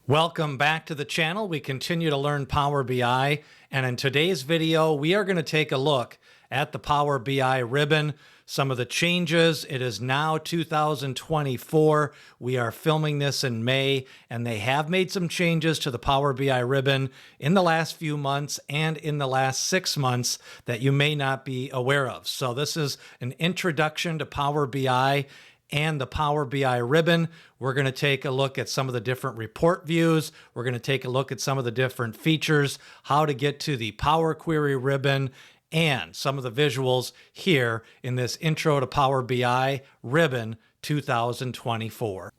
Welcome back to the channel. We continue to learn Power BI, and in today's video, we are going to take a look at the Power BI ribbon, some of the changes. It is now 2024. We are filming this in May, and they have made some changes to the Power BI ribbon in the last few months and in the last 6 months that you may not be aware of. So this is an introduction to Power BI and the Power BI ribbon. We're going to take a look at some of the different report views. We're going to take a look at some of the different features, how to get to the Power Query ribbon, and some of the visuals here in this Intro to Power BI ribbon 2024.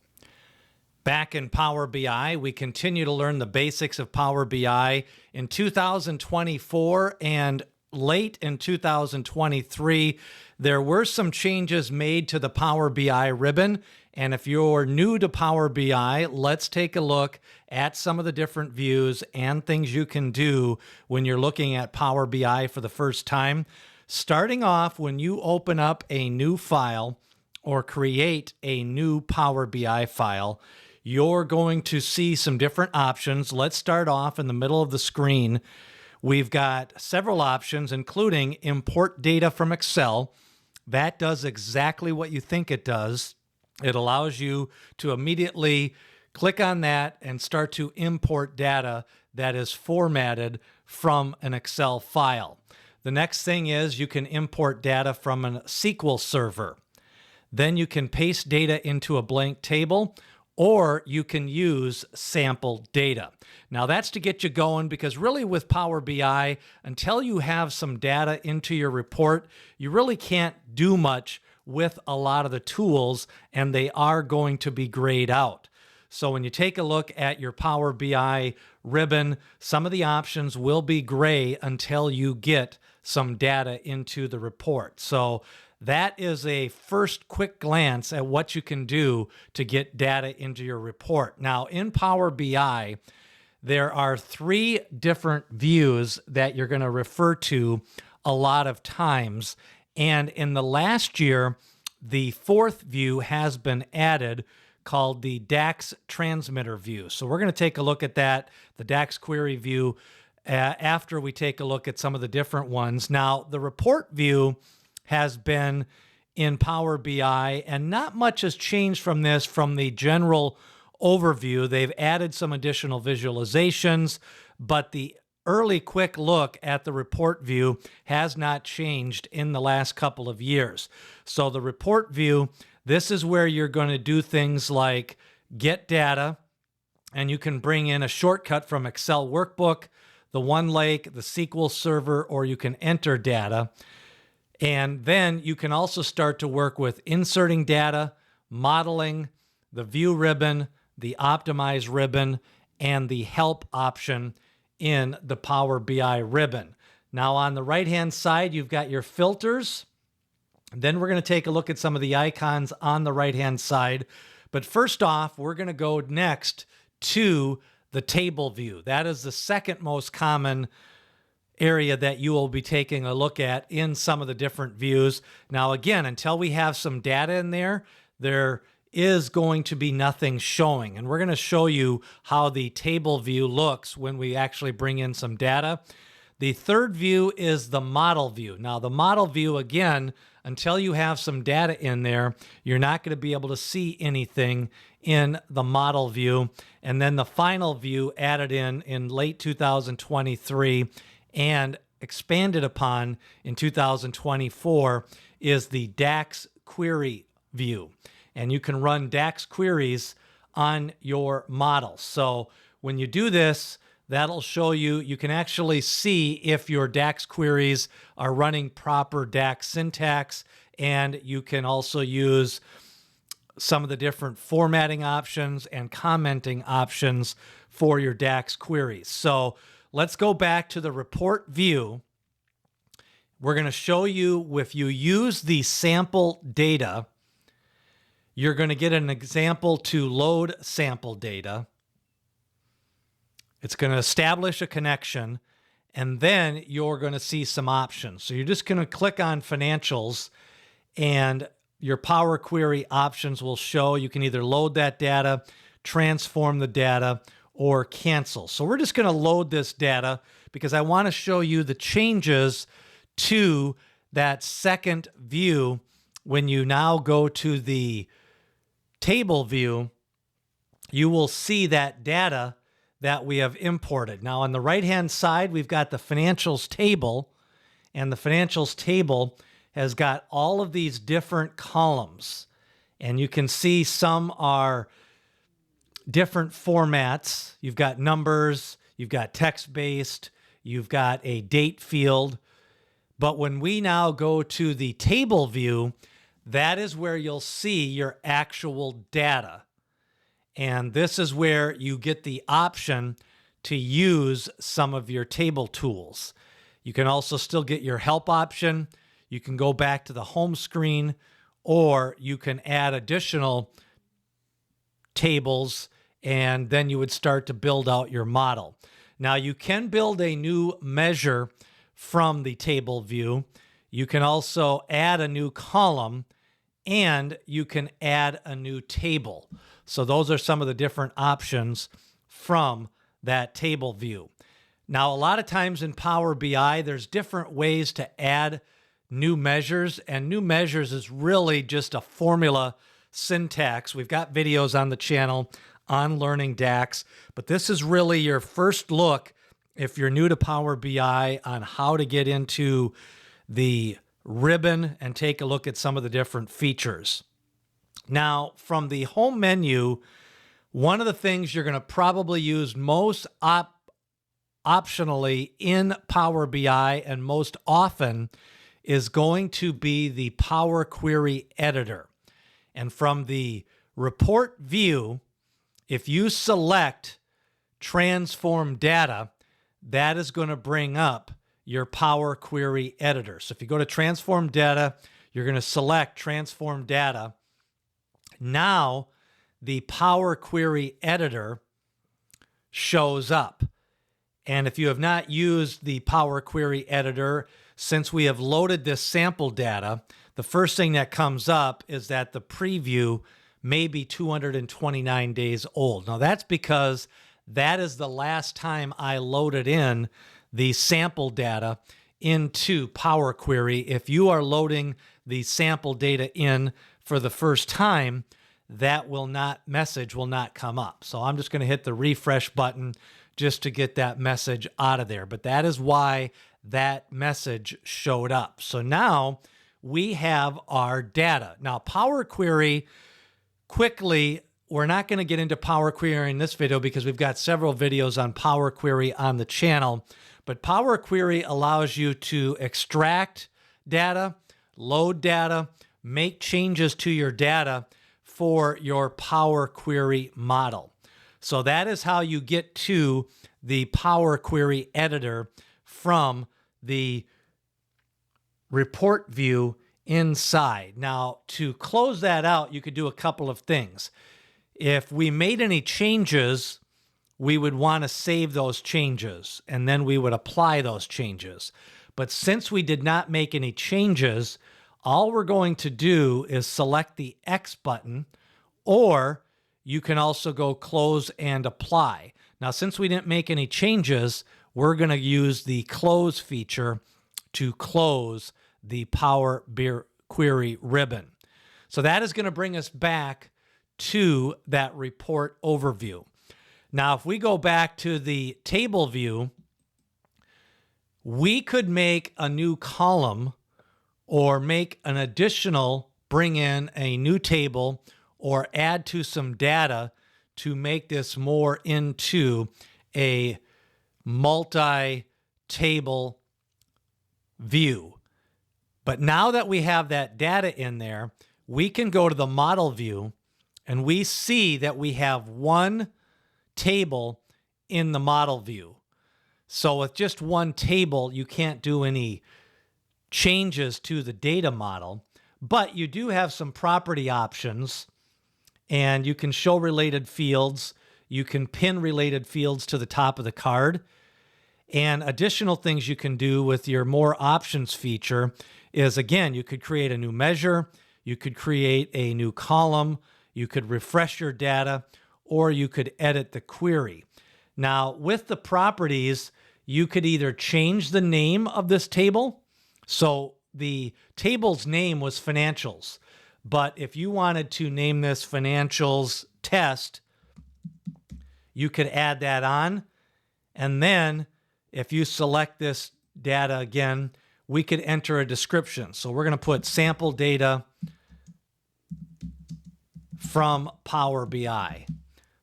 Back in Power BI, we continue to learn the basics of Power BI. In 2024 and late in 2023, there were some changes made to the Power BI ribbon. And if you're new to Power BI, let's take a look at some of the different views and things you can do when you're looking at Power BI for the first time. Starting off, when you open up a new file or create a new Power BI file, you're going to see some different options. Let's start off in the middle of the screen. We've got several options, including import data from Excel. That does exactly what you think it does. It allows you to immediately click on that and start to import data that is formatted from an Excel file. The next thing is you can import data from a SQL server. Then you can paste data into a blank table, or you can use sample data. Now that's to get you going, because really with Power BI, until you have some data into your report, you really can't do much with a lot of the tools, and they are going to be grayed out. So when you take a look at your Power BI ribbon, some of the options will be gray until you get some data into the report. So that is a first quick glance at what you can do to get data into your report. Now, in Power BI, there are 3 different views that you're going to refer to a lot of times. And in the last year, the 4th view has been added, called the DAX transmitter view. So we're going to take a look at that, the DAX query view, after we take a look at some of the different ones. Now, the report view has been in Power BI, and not much has changed from this from the general overview. They've added some additional visualizations, but the early quick look at the report view has not changed in the last couple of years. So the report view, this is where you're going to do things like get data, and you can bring in a shortcut from Excel Workbook, the OneLake, the SQL Server, or you can enter data. And then you can also start to work with inserting data, modeling, the view ribbon, the optimize ribbon, and the help option in the Power BI ribbon. Now on the right-hand side, you've got your filters. Then we're going to take a look at some of the icons on the right-hand side. But first off, we're going to go next to the table view. That is the second most common area that you will be taking a look at in some of the different views. Now, again, until we have some data in there, there is going to be nothing showing. And we're going to show you how the table view looks when we actually bring in some data. The third view is the model view. Now, the model view, again, until you have some data in there, you're not going to be able to see anything in the model view. And then the final view added in late 2023 and expanded upon in 2024 is the DAX query view. And you can run DAX queries on your model. So when you do this, that'll show you, you can actually see if your DAX queries are running proper DAX syntax, and you can also use some of the different formatting options and commenting options for your DAX queries. So let's go back to the report view. We're going to show you, if you use the sample data, you're going to get an example to load sample data. It's going to establish a connection, and then you're going to see some options. So you're just going to click on financials, and your Power Query options will show. You can either load that data, transform the data, or cancel. So we're just going to load this data because I want to show you the changes to that second view. When you now go to the table view, you will see that data that we have imported. Now on the right-hand side, we've got the financials table, and the financials table has got all of these different columns. And you can see some are different formats. You've got numbers, you've got text-based, you've got a date field. But when we now go to the table view, that is where you'll see your actual data. And this is where you get the option to use some of your table tools. You can also still get your help option. You can go back to the home screen, or you can add additional tables, and then you would start to build out your model. Now you can build a new measure from the table view. You can also add a new column, and you can add a new table. So those are some of the different options from that table view. Now, a lot of times in Power BI, there's different ways to add new measures, and new measures is really just a formula syntax. We've got videos on the channel on learning DAX, but this is really your first look, if you're new to Power BI, on how to get into the ribbon and take a look at some of the different features. Now, from the home menu, one of the things you're going to probably use most optionally in Power BI and most often is going to be the Power Query Editor. And from the report view, if you select transform data, that is going to bring up your Power Query Editor. So if you go to transform data, you're going to select transform data. Now the Power Query Editor shows up. And if you have not used the Power Query Editor, since we have loaded this sample data, the first thing that comes up is that the preview may be 229 days old. Now that's because that is the last time I loaded in the sample data into Power Query. If you are loading the sample data in for the first time, that message will not come up. So I'm just going to hit the refresh button just to get that message out of there. But that is why that message showed up. So now we have our data. Now Power Query, quickly, we're not going to get into Power Query in this video because we've got several videos on Power Query on the channel. But Power Query allows you to extract data, load data, make changes to your data for your Power Query model. So that is how you get to the Power Query Editor from the report view inside. Now, to close that out, you could do a couple of things. If we made any changes, we would want to save those changes, and then we would apply those changes. But since we did not make any changes, all we're going to do is select the X button, or you can also go close and apply. Now, since we didn't make any changes, we're going to use the close feature to close the Power Query ribbon. So that is going to bring us back to that report overview. Now, if we go back to the table view, we could make a new column or make an additional, bring in a new table or add to some data to make this more into a multi-table view. But now that we have that data in there, we can go to the model view and we see that we have one table in the model view. So with just one table, you can't do any changes to the data model, but you do have some property options, and you can show related fields. You can pin related fields to the top of the card. And additional things you can do with your more options feature is, again, you could create a new measure, you could create a new column, you could refresh your data, or you could edit the query. Now, with the properties, you could either change the name of this table. So the table's name was financials. But if you wanted to name this financials test, you could add that on. And then if you select this data again, we could enter a description. So we're going to put sample data from Power BI.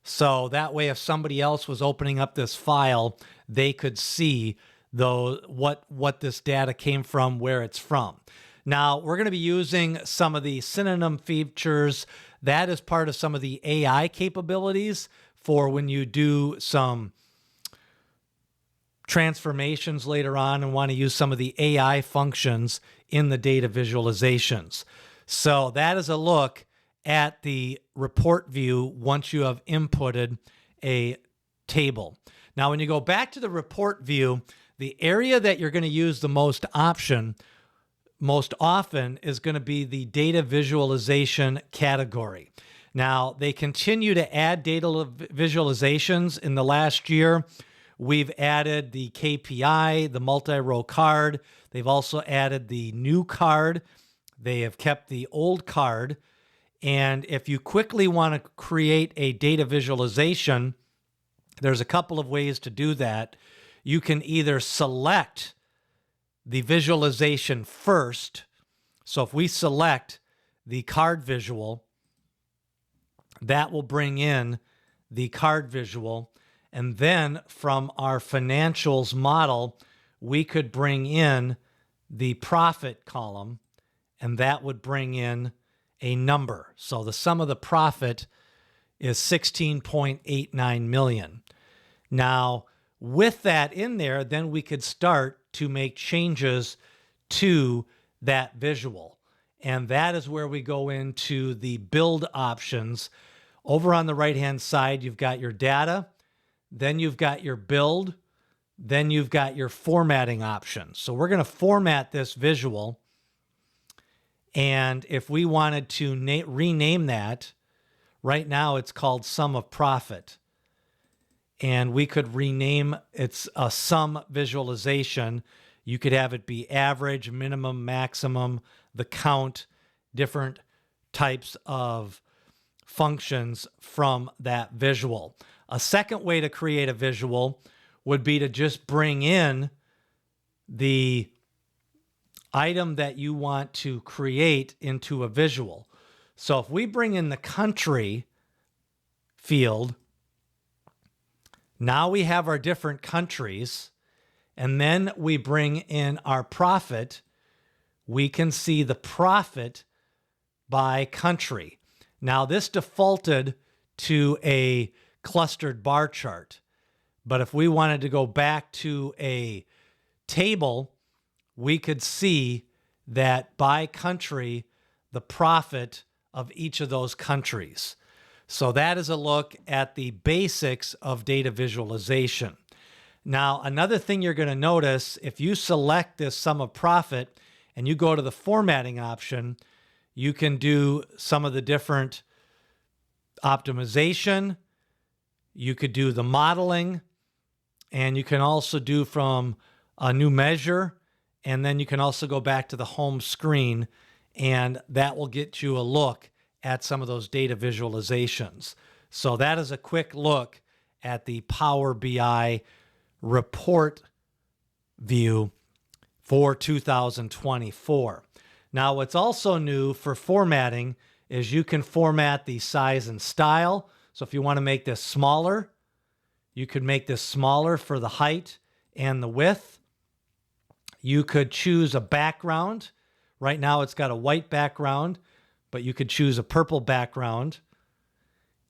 So that way, if somebody else was opening up this file, they could see what this data came from, where it's from. Now, we're going to be using some of the synonym features. That is part of some of the AI capabilities for when you do some transformations later on and want to use some of the AI functions in the data visualizations. So that is a look at the report view once you have inputted a table. Now, when you go back to the report view, the area that you're going to use the most often is going to be the data visualization category. Now, they continue to add data visualizations. In the last year, we've added the KPI, the multi-row card. They've also added the new card. They have kept the old card. And if you quickly want to create a data visualization, there's a couple of ways to do that. You can either select the visualization first. So if we select the card visual, that will bring in the card visual. And then from our financials model, we could bring in the profit column, and that would bring in a number. So the sum of the profit is 16.89 million. Now, with that in there, then we could start to make changes to that visual. And that is where we go into the build options. Over on the right-hand side, you've got your data, then you've got your build, then you've got your formatting options. So we're going to format this visual. And if we wanted to rename that, right now it's called sum of profit. And we could rename it's a sum visualization. You could have it be average, minimum, maximum, the count, different types of functions from that visual. A second way to create a visual would be to just bring in the item that you want to create into a visual. So if we bring in the country field, now we have our different countries, and then we bring in our profit. We can see the profit by country. Now this defaulted to a clustered bar chart, but if we wanted to go back to a table, we could see that by country, the profit of each of those countries. So that is a look at the basics of data visualization. Now, another thing you're going to notice, if you select this sum of profit and you go to the formatting option, you can do some of the different optimization. You could do the modeling, and you can also do from a new measure. And then you can also go back to the home screen, and that will get you a look at some of those data visualizations. So that is a quick look at the Power BI report view for 2024. Now, what's also new for formatting is you can format the size and style. So if you want to make this smaller, you could make this smaller for the height and the width. You could choose a background. Right now it's got a white background, but you could choose a purple background.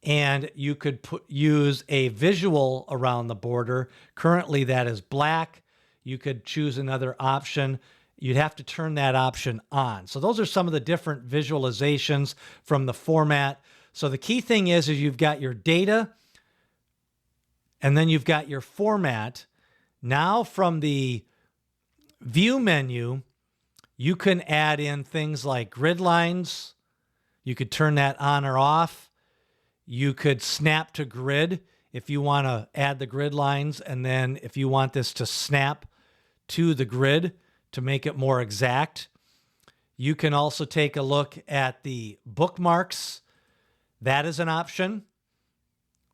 And you could use a visual around the border. Currently that is black. You could choose another option. You'd have to turn that option on. So those are some of the different visualizations from the format. So the key thing is you've got your data, and then you've got your format. Now from the view menu, you can add in things like grid lines. You could turn that on or off. You could snap to grid if you want to add the grid lines, and then if you want this to snap to the grid to make it more exact. You can also take a look at the bookmarks. That is an option.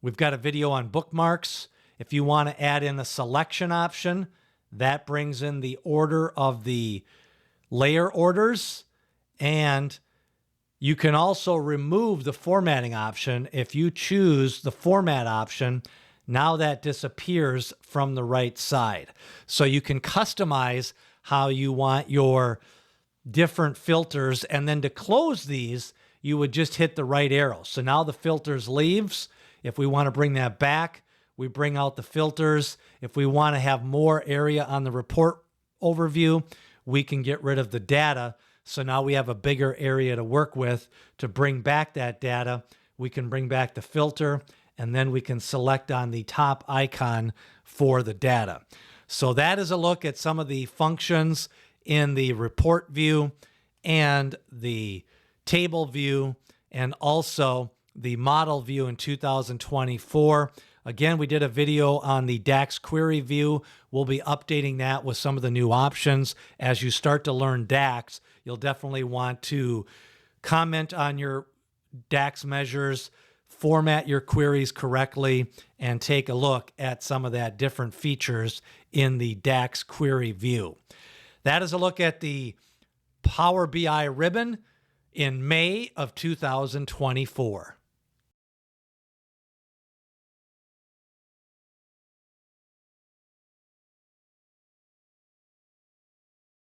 We've got a video on bookmarks. If you want to add in a selection option, that brings in the order of the layer orders. And you can also remove the formatting option. If you choose the format option, now that disappears from the right side. So you can customize how you want your different filters. And then to close these, you would just hit the right arrow. So now the filters leaves. If we want to bring that back, we bring out the filters. If we want to have more area on the report overview, we can get rid of the data. So now we have a bigger area to work with. To bring back that data, we can bring back the filter, and then we can select on the top icon for the data. So that is a look at some of the functions in the report view and the table view, and also the model view in 2024. Again, we did a video on the DAX query view. We'll be updating that with some of the new options. As you start to learn DAX, you'll definitely want to comment on your DAX measures, format your queries correctly, and take a look at some of that different features in the DAX query view. That is a look at the Power BI ribbon in May of 2024.